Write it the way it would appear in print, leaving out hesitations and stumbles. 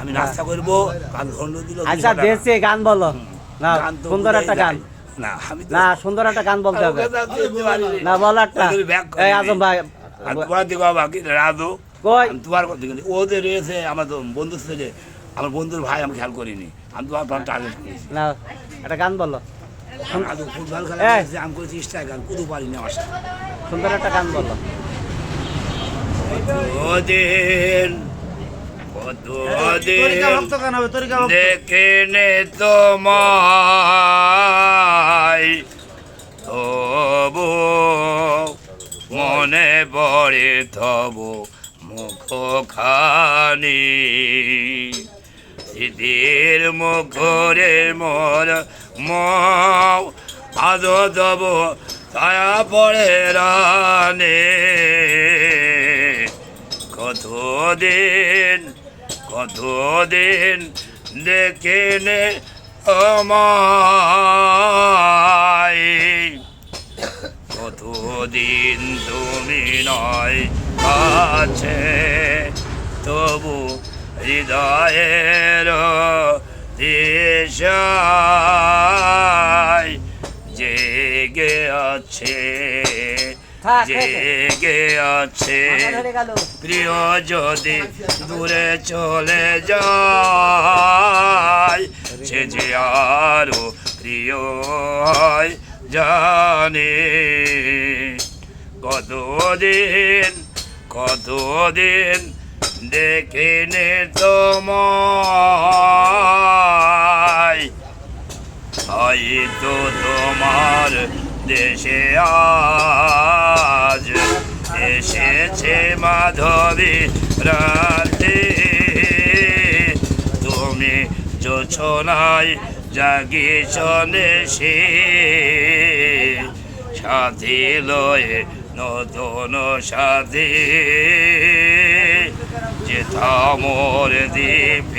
আমি নাস্তা করবো, গান খন্ড দিল। আচ্ছা দেখছি, গান বলো না, সুন্দর একটা গান। না আমি না, সুন্দর একটা গান বলতে হবে। না, বলো একটা। এই আজম ভাই তোমার দিকে বাবা কি রাধু কই? তোমার কথা কিন্তু ওদের রয়েছে আমার তো বন্ধুর ছেলে, আমার বন্ধুর ভাই, আমি খেয়াল করিনি। আমি তোমার টার্গেট করেছি। না, একটা গান বলো। রাধু ফুটবল খেলা এই। করেছে, আমি করেছি স্ট্রাইকার, কুদু পারিনি আমার সাথে। সুন্দর একটা গান বলো। কতদিন দেখে নে তোমায়, তবু মনে পড়ে তবু মুখখানি, স্মৃতির মুখরে মোর আদো তব ছায়া পড়ে রানে, কতদিন দেখে নে আমায়, কতদিন তুমি নয় কাছে, তবু হৃদয়ের দিশায় জেগে আছে, জেগে আছে প্রিয়, যদি দূরে চলে যায় সে যে আরো প্রিয় হয় জানে, কতদিন দেখে নে তোমায়, হয়তো তোমার দেশে আজ এসেছে মাধবী রাতে, তুমি জোছনায় জাগিছ নেশে, সাথী লয়ে নতুন সাথী, যে থামর দ্বীপ